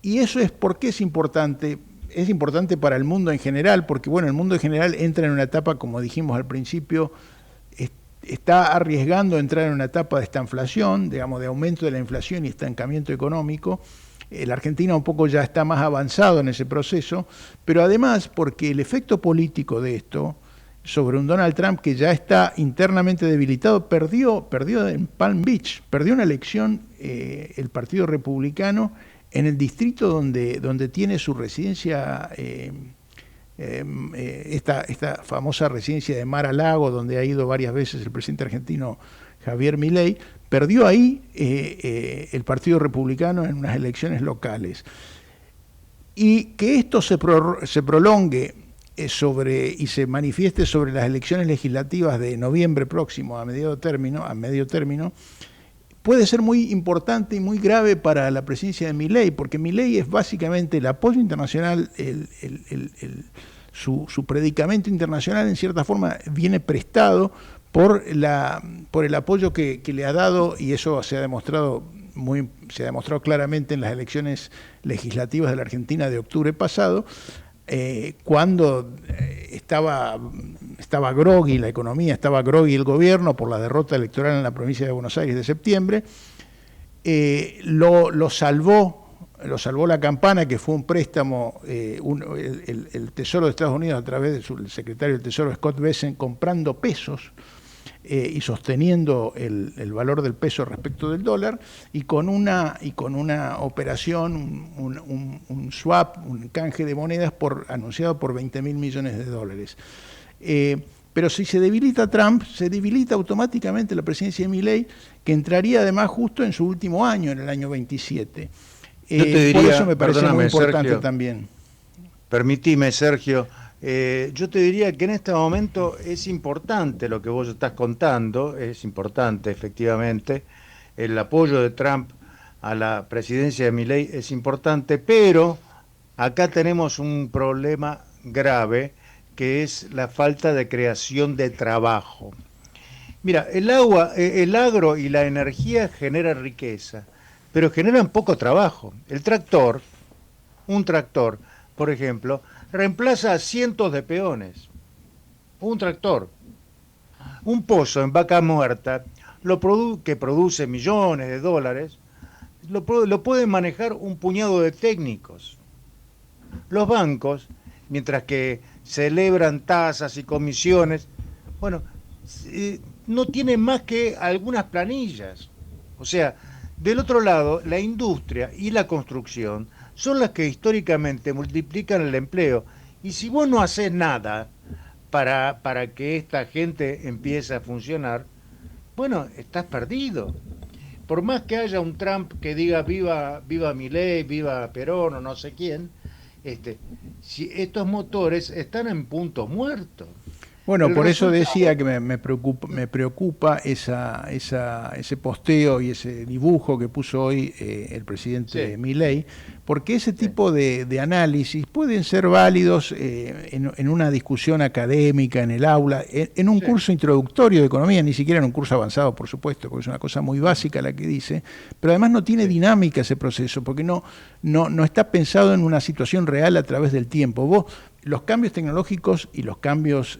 Y eso es porque es importante. Es importante para el mundo en general, porque el mundo en general entra en una etapa, como dijimos al principio, está arriesgando entrar en una etapa de estanflación, de aumento de la inflación y estancamiento económico. La Argentina un poco ya está más avanzado en ese proceso, pero además porque el efecto político de esto sobre un Donald Trump que ya está internamente debilitado, perdió en Palm Beach, perdió una elección el Partido Republicano en el distrito donde tiene su residencia, esta famosa residencia de Mar-a-Lago, donde ha ido varias veces el presidente argentino Javier Milei, Perdió ahí el Partido Republicano en unas elecciones locales. Y que esto se prolongue y se manifieste sobre las elecciones legislativas de noviembre próximo a medio término, puede ser muy importante y muy grave para la presidencia de Milei, porque Milei es básicamente el apoyo internacional, su predicamento internacional en cierta forma viene prestado por el apoyo que le ha dado, y eso se ha demostrado claramente en las elecciones legislativas de la Argentina de octubre pasado, cuando estaba groggy la economía, estaba groggy el gobierno por la derrota electoral en la provincia de Buenos Aires de septiembre. Lo salvó la Campana, que fue un préstamo, el Tesoro de Estados Unidos a través del secretario del Tesoro Scott Bessent, comprando pesos y sosteniendo el valor del peso respecto del dólar, y con una operación, un swap, un canje de monedas anunciado por $20.000 millones. Pero si se debilita Trump, se debilita automáticamente la presidencia de Milei, que entraría además justo en su último año, en el año 27. Yo te diría, por eso me parece muy importante, Sergio, también. Permitime, Sergio. Yo te diría que en este momento es importante lo que vos estás contando, es importante efectivamente, el apoyo de Trump a la presidencia de Milei es importante, pero acá tenemos un problema grave, que es la falta de creación de trabajo. Mira, el agro y la energía generan riqueza, pero generan poco trabajo. Un tractor, por ejemplo, reemplaza a cientos de peones. Un tractor. Un pozo en Vaca Muerta, que produce millones de dólares, lo pueden manejar un puñado de técnicos. Los bancos, mientras que celebran tasas y comisiones, no tienen más que algunas planillas. O sea, del otro lado, la industria y la construcción son las que históricamente multiplican el empleo. Y si vos no haces nada para que esta gente empiece a funcionar, estás perdido. Por más que haya un Trump que diga viva Milei, viva Perón o no sé quién, si estos motores están en puntos muertos. Bueno, por eso decía que me preocupa ese posteo y ese dibujo que puso hoy el presidente Milei, porque ese tipo de análisis pueden ser válidos en una discusión académica, en el aula, en un curso introductorio de economía, ni siquiera en un curso avanzado, por supuesto, porque es una cosa muy básica la que dice, pero además no tiene dinámica ese proceso, porque no está pensado en una situación real a través del tiempo. Los cambios tecnológicos y los cambios,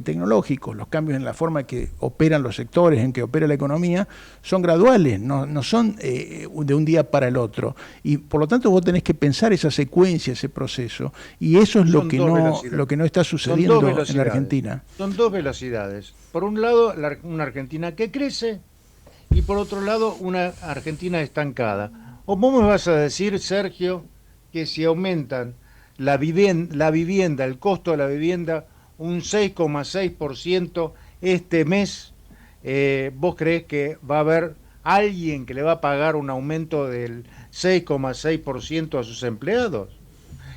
tecnológicos, los cambios en la forma que operan los sectores, en que opera la economía, son graduales, no son de un día para el otro. Y por lo tanto vos tenés que pensar esa secuencia, ese proceso. Y eso es lo que no está sucediendo en la Argentina. Son dos velocidades. Por un lado, una Argentina que crece, y por otro lado, una Argentina estancada. ¿O vos me vas a decir, Sergio, que si aumentan la vivienda, el costo de la vivienda, un 6,6% este mes, ¿vos creés que va a haber alguien que le va a pagar un aumento del 6,6% a sus empleados?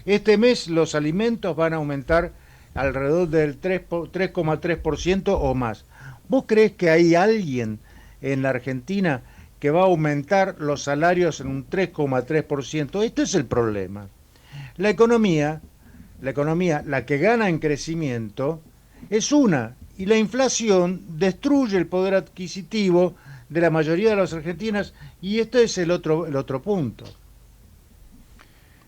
Este mes los alimentos van a aumentar alrededor del 3,3% o más. ¿Vos creés que hay alguien en la Argentina que va a aumentar los salarios en un 3,3%? Este es el problema. La economía, la que gana en crecimiento, es una, y la inflación destruye el poder adquisitivo de la mayoría de los argentinos, y este es el otro punto.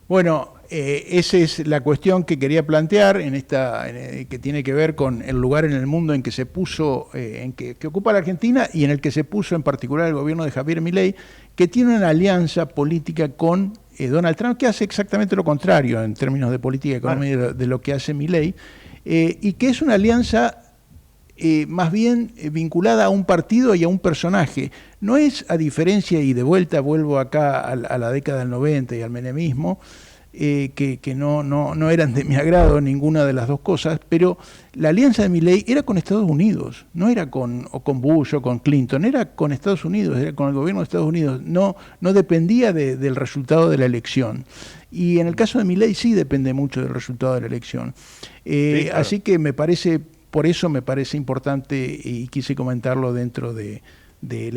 Bueno, esa es la cuestión que quería plantear que tiene que ver con el lugar en el mundo en que se puso, que ocupa la Argentina, y en el que se puso en particular el gobierno de Javier Milei, que tiene una alianza política con Donald Trump, que hace exactamente lo contrario en términos de política económica de lo que hace Milei, y que es una alianza más bien vinculada a un partido y a un personaje. No es, a diferencia, y de vuelta vuelvo acá a la década del 90 y al menemismo, que no eran de mi agrado ninguna de las dos cosas, pero la alianza de Milei era con Estados Unidos, no era con Bush o con Clinton, era con Estados Unidos, era con el gobierno de Estados Unidos, no dependía del resultado de la elección. Y en el caso de Milei sí depende mucho del resultado de la elección. Sí, claro. Así que por eso me parece importante y quise comentarlo dentro del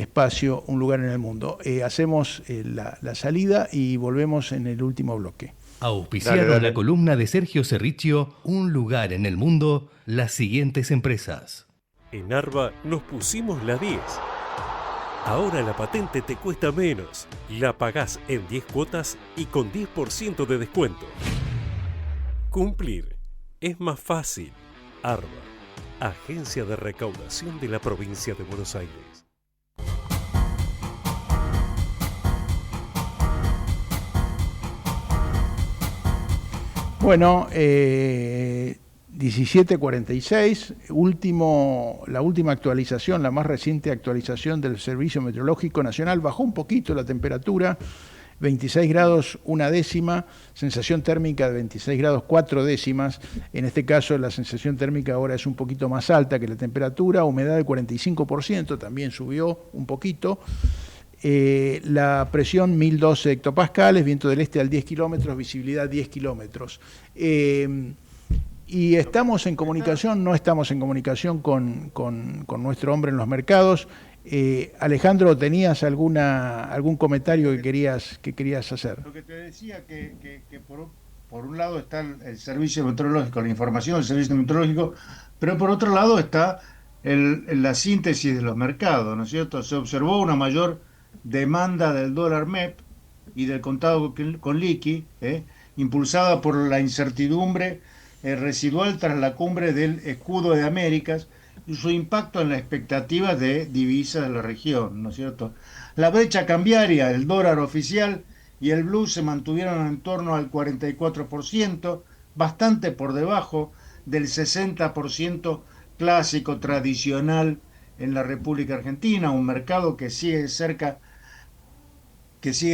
espacio Un lugar en el mundo. Hacemos la salida y volvemos en el último bloque. Auspiciaron Dale. la columna de Sergio Cerrichio, Un lugar en el mundo, las siguientes empresas. En Arba nos pusimos la 10. Ahora la patente te cuesta menos. La pagás en 10 cuotas y con 10% de descuento. Cumplir es más fácil. Arba, Agencia de Recaudación de la Provincia de Buenos Aires. Bueno, 17:46, la última actualización, la más reciente actualización del Servicio Meteorológico Nacional, bajó un poquito la temperatura, 26 grados 1/10, sensación térmica de 26 grados 4/10, en este caso la sensación térmica ahora es un poquito más alta que la temperatura, humedad del 45%, también subió un poquito. La presión 1012 hectopascales, viento del este al 10 kilómetros, visibilidad 10 kilómetros. Y estamos en comunicación, no estamos en comunicación con nuestro hombre en los mercados. Alejandro, ¿tenías algún comentario que querías hacer? Lo que te decía que por un lado está el servicio meteorológico, la información del servicio meteorológico, pero por otro lado está la síntesis de los mercados, ¿no es cierto? Se observó una mayor demanda del dólar MEP y del contado con liqui, impulsada por la incertidumbre residual tras la cumbre del Escudo de Américas y su impacto en la expectativa de divisas de la región, ¿no es cierto? La brecha cambiaria, el dólar oficial y el blue se mantuvieron en torno al 44%, bastante por debajo del 60% clásico tradicional en la República Argentina, un mercado que sigue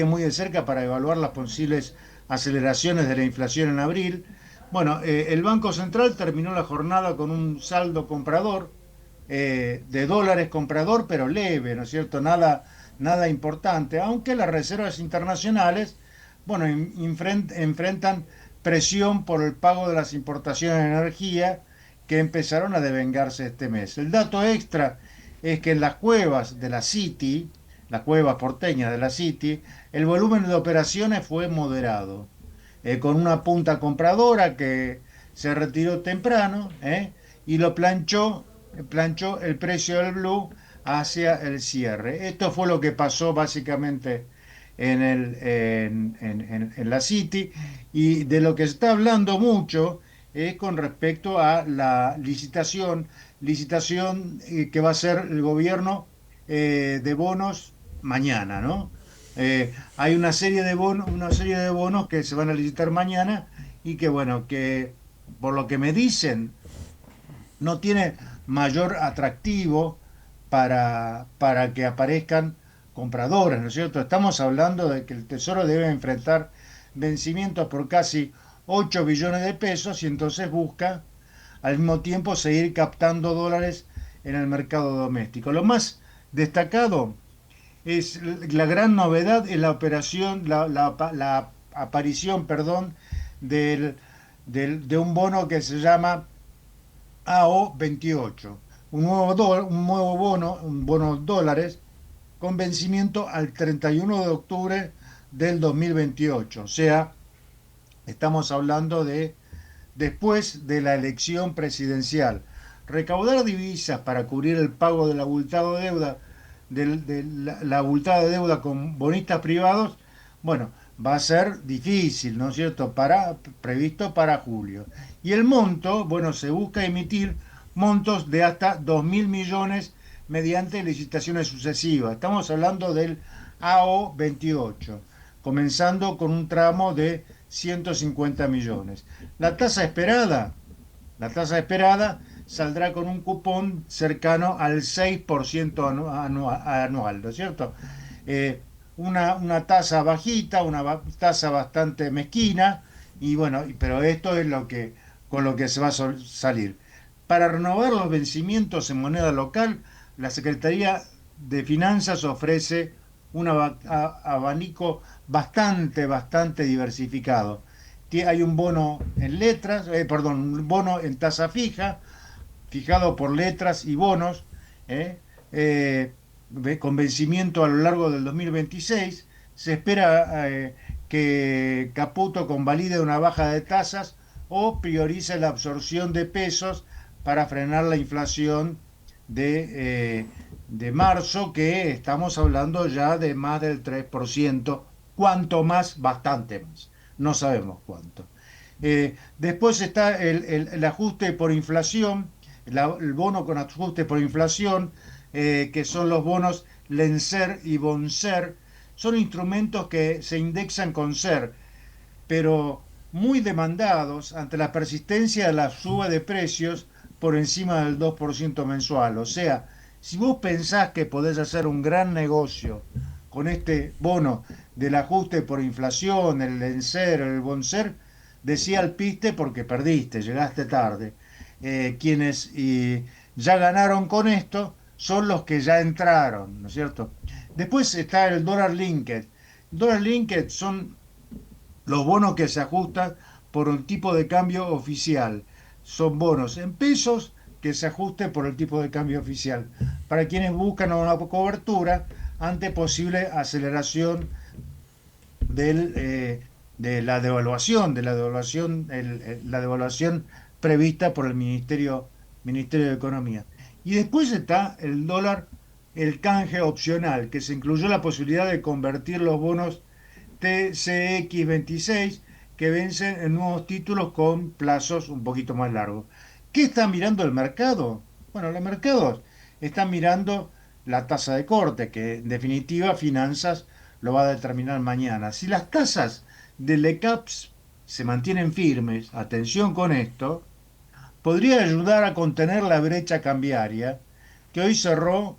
muy de cerca para evaluar las posibles aceleraciones de la inflación en abril. Bueno, el Banco Central terminó la jornada con un saldo comprador, de dólares comprador, pero leve, ¿no es cierto? Nada importante, aunque las reservas internacionales, bueno, enfrentan presión por el pago de las importaciones de energía que empezaron a devengarse este mes. El dato extra es que en las cuevas de la City, las cuevas porteñas de la City, el volumen de operaciones fue moderado, con una punta compradora que se retiró temprano, y lo planchó el precio del blue hacia el cierre. Esto fue lo que pasó básicamente en la City, y de lo que se está hablando mucho es con respecto a la licitación que va a hacer el gobierno de bonos mañana, ¿no? Hay una serie de bonos que se van a licitar mañana y que, bueno, que por lo que me dicen no tiene mayor atractivo para que aparezcan compradores, ¿no es cierto? Estamos hablando de que el Tesoro debe enfrentar vencimientos por casi 8 billones de pesos y entonces busca al mismo tiempo seguir captando dólares en el mercado doméstico. Lo más destacado es la gran novedad en la operación, la aparición, de un bono que se llama AO28, un nuevo bono, un bono dólares con vencimiento al 31 de octubre del 2028. O sea, estamos hablando de después de la elección presidencial. Recaudar divisas para cubrir el pago del abultado de deuda, la abultada de deuda con bonistas privados, bueno, va a ser difícil, ¿no es cierto?, previsto para julio. Y el monto, bueno, se busca emitir montos de hasta 2.000 millones mediante licitaciones sucesivas. Estamos hablando del AO28, comenzando con un tramo de 150 millones. La tasa esperada saldrá con un cupón cercano al 6% anual, ¿no es cierto? Una tasa bajita, una tasa bastante mezquina, Y bueno, pero esto es con lo que se va a salir. Para renovar los vencimientos en moneda local, la Secretaría de Finanzas ofrece un abanico bastante diversificado. Hay un bono en letras, un bono en tasa fija, fijado por letras y bonos, con vencimiento a lo largo del 2026. Se espera que Caputo convalide una baja de tasas o priorice la absorción de pesos para frenar la inflación de marzo, que estamos hablando ya de más del 3%, cuanto más, bastante más, no sabemos cuánto. Después está el ajuste por inflación, el bono con ajuste por inflación, que son los bonos Lencer y Boncer. Son instrumentos que se indexan con SER, pero muy demandados ante la persistencia de la suba de precios por encima del 2% mensual. O sea, si vos pensás que podés hacer un gran negocio con este bono del ajuste por inflación, el Lencer, el Boncer, decía al piste porque perdiste, llegaste tarde. Quienes ya ganaron con esto son los que ya entraron, ¿no es cierto? Después está el dólar linked. Dólar linked son los bonos que se ajustan por un tipo de cambio oficial. Son bonos en pesos que se ajusten por el tipo de cambio oficial, para quienes buscan una cobertura ante posible aceleración de la devaluación, la devaluación prevista por el Ministerio de Economía. Y después está el dólar, el canje opcional, que se incluyó la posibilidad de convertir los bonos TCX26 que vencen en nuevos títulos con plazos un poquito más largos. ¿Qué está mirando el mercado? Bueno, los mercados están mirando la tasa de corte, que en definitiva Finanzas lo va a determinar mañana. Si las tasas del ECAPS se mantienen firmes, atención con esto, podría ayudar a contener la brecha cambiaria, que hoy cerró,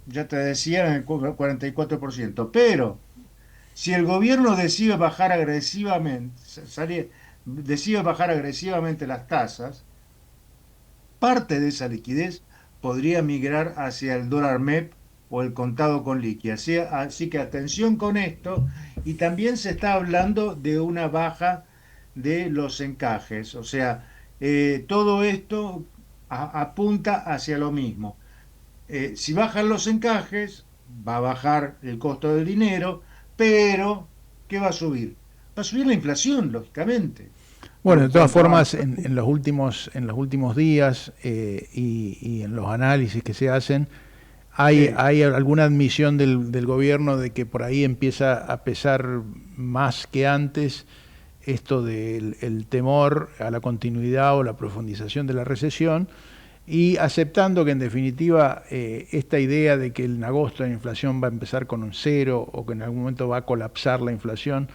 ya te decía, en el 44%. Pero si el gobierno decide bajar agresivamente las tasas, parte de esa liquidez podría migrar hacia el dólar MEP o el contado con liqui. Así que atención con esto. Y también se está hablando de una baja de los encajes. O sea, todo esto apunta hacia lo mismo. Si bajan los encajes, va a bajar el costo del dinero, pero ¿qué va a subir? Va a subir la inflación, lógicamente. Bueno, de todas formas, en los últimos días y en los análisis que se hacen, hay alguna admisión del gobierno de que por ahí empieza a pesar más que antes esto del temor a la continuidad o la profundización de la recesión, y aceptando que en definitiva esta idea de que en agosto la inflación va a empezar con un 0 o que en algún momento va a colapsar la inflación,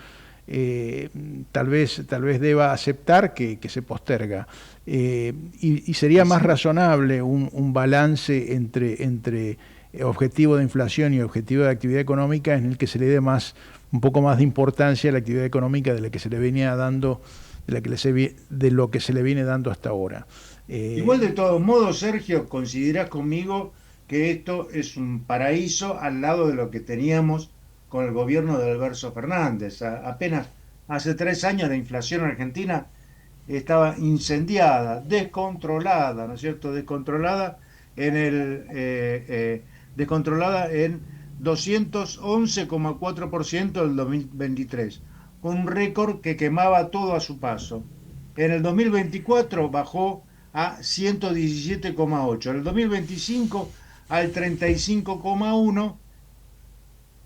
tal vez deba aceptar que se posterga. Y sería más razonable un balance entre objetivo de inflación y objetivo de actividad económica, en el que se le dé un poco más de importancia a la actividad económica de la que se le venía dando, de lo que se le viene dando hasta ahora. Igual, de todos modos, Sergio, considerás conmigo que esto es un paraíso al lado de lo que teníamos con el gobierno de Alberto Fernández. Apenas hace 3 años la inflación argentina estaba incendiada, descontrolada, ¿no es cierto? Descontrolada en 211,4% del 2023, con un récord que quemaba todo a su paso. En el 2024 bajó a 117,8%, en el 2025 al 35,1%,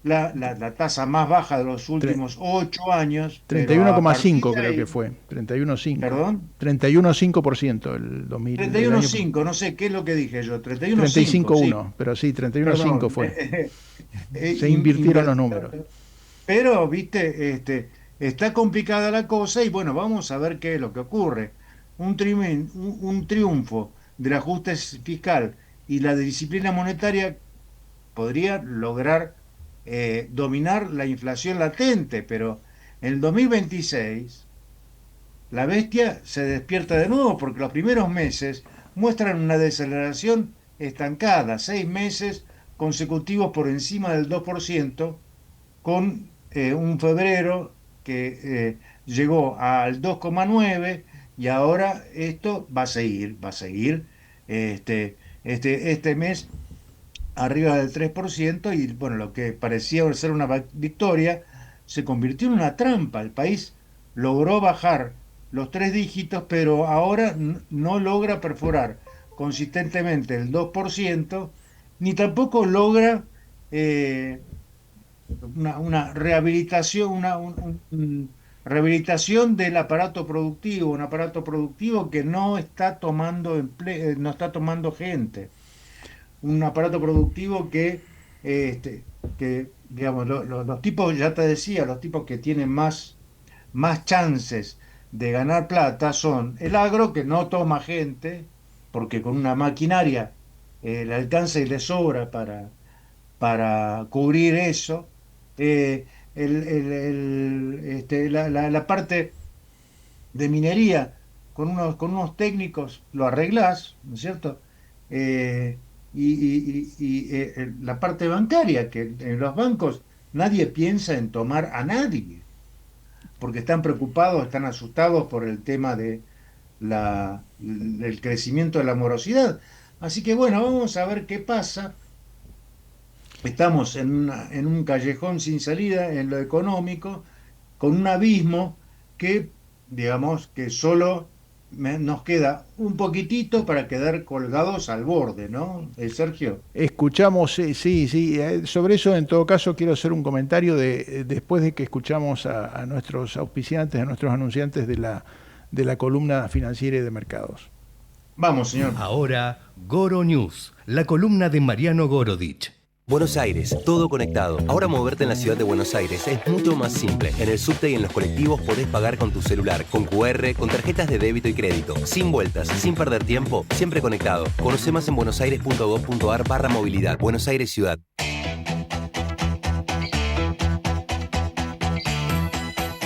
la tasa más baja de los últimos 8 años. 31,5 creo que fue, 31,5. ¿Perdón? 31,5% el 2000. 31,5, no sé qué es lo que dije yo, 35,1, sí. Pero sí, 31,5 fue. Se invirtieron los números. Pero, viste, está complicada la cosa y bueno, vamos a ver qué es lo que ocurre. Un triunfo del ajuste fiscal y la disciplina monetaria podría lograr dominar la inflación latente, pero en el 2026 la bestia se despierta de nuevo porque los primeros meses muestran una desaceleración estancada, 6 meses consecutivos por encima del 2%, con un febrero que llegó al 2,9%, y ahora esto va a seguir este mes arriba del 3%, y bueno, lo que parecía ser una victoria se convirtió en una trampa. El país logró bajar los 3 dígitos, pero ahora no logra perforar consistentemente el 2%, ni tampoco logra una rehabilitación, rehabilitación del aparato productivo, un aparato productivo que no está tomando no está tomando gente, un aparato productivo que digamos, los tipos, ya te decía, los tipos que tienen más chances de ganar plata son el agro, que no toma gente, porque con una maquinaria le alcanza y le sobra para cubrir eso. La parte de minería, con unos técnicos lo arreglás, ¿no es cierto? La parte bancaria, que en los bancos nadie piensa en tomar a nadie, porque están preocupados, están asustados por el tema del crecimiento de la morosidad. Así que bueno, vamos a ver qué pasa. Estamos en un callejón sin salida en lo económico, con un abismo que, digamos, que solo nos queda un poquitito para quedar colgados al borde, ¿no? Sergio. Escuchamos, sí. Sobre eso, en todo caso, quiero hacer un comentario después de que escuchamos a nuestros auspiciantes, a nuestros anunciantes de la columna financiera y de mercados. Vamos, señor. Ahora, Goro News, la columna de Mariano Gorodich. Buenos Aires, todo conectado. Ahora moverte en la ciudad de Buenos Aires es mucho más simple. En el subte y en los colectivos podés pagar con tu celular, con QR, con tarjetas de débito y crédito. Sin vueltas, sin perder tiempo, siempre conectado. Conoce más en buenosaires.gov.ar/movilidad. Buenos Aires Ciudad.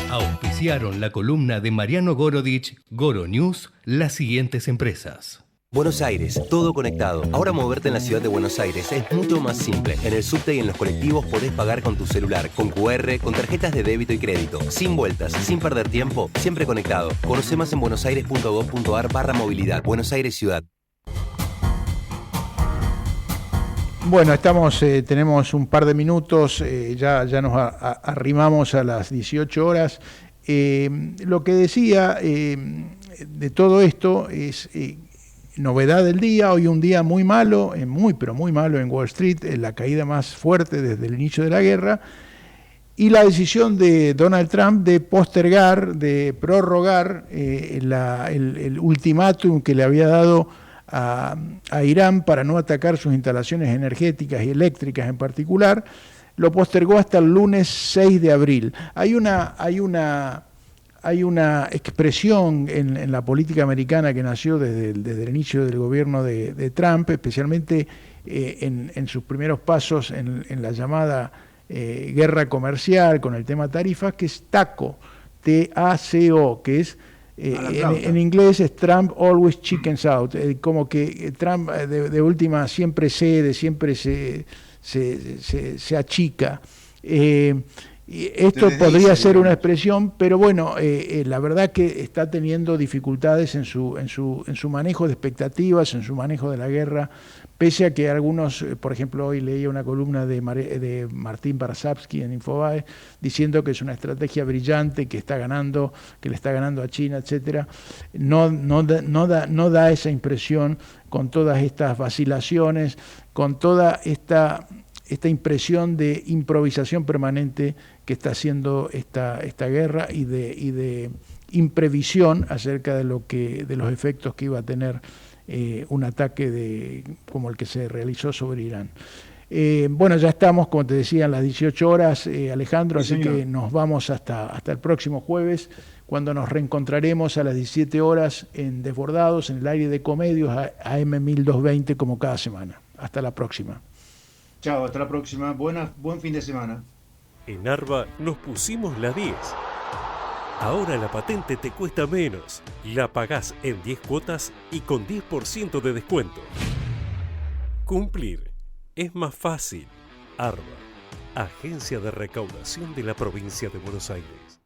Auspiciaron la columna de Mariano Gorodich, Goro News, las siguientes empresas. Buenos Aires, todo conectado. Ahora moverte en la ciudad de Buenos Aires es mucho más simple. En el subte y en los colectivos podés pagar con tu celular, con QR, con tarjetas de débito y crédito. Sin vueltas, sin perder tiempo, siempre conectado. Conoce más en buenosaires.gov.ar/movilidad. Buenos Aires Ciudad. Bueno, tenemos un par de minutos, ya nos arrimamos a las 18 horas. Lo que decía de todo esto es... novedad del día, hoy un día muy malo, pero muy malo en Wall Street, la caída más fuerte desde el inicio de la guerra, y la decisión de Donald Trump de postergar, de prorrogar el ultimátum que le había dado a Irán para no atacar sus instalaciones energéticas y eléctricas en particular, lo postergó hasta el lunes 6 de abril. Hay una expresión en la política americana que nació desde el inicio del gobierno de Trump, especialmente en sus primeros pasos en la llamada guerra comercial con el tema tarifas, que es TACO, T-A-C-O, que es en inglés es Trump always chickens out, como que Trump de última siempre cede, siempre se achica. Y esto podría ser una expresión, pero bueno, la verdad que está teniendo dificultades en su manejo de expectativas, en su manejo de la guerra, pese a que algunos, por ejemplo, hoy leía una columna de Martín Barsavsky en Infobae diciendo que es una estrategia brillante, que le está ganando a China, etcétera. No da esa impresión con todas estas vacilaciones, con toda esta impresión de improvisación permanente que está haciendo esta guerra y de imprevisión acerca de los efectos que iba a tener un ataque como el que se realizó sobre Irán. Bueno, ya estamos, como te decía, en las 18 horas, Alejandro, sí, así que nos vamos hasta el próximo jueves, cuando nos reencontraremos a las 17 horas en Desbordados, en el aire de Ecomedios, a AM1220, como cada semana. Hasta la próxima. Chao, hasta la próxima. Buen fin de semana. En ARBA nos pusimos la 10. Ahora la patente te cuesta menos. La pagás en 10 cuotas y con 10% de descuento. Cumplir es más fácil. ARBA, Agencia de Recaudación de la Provincia de Buenos Aires.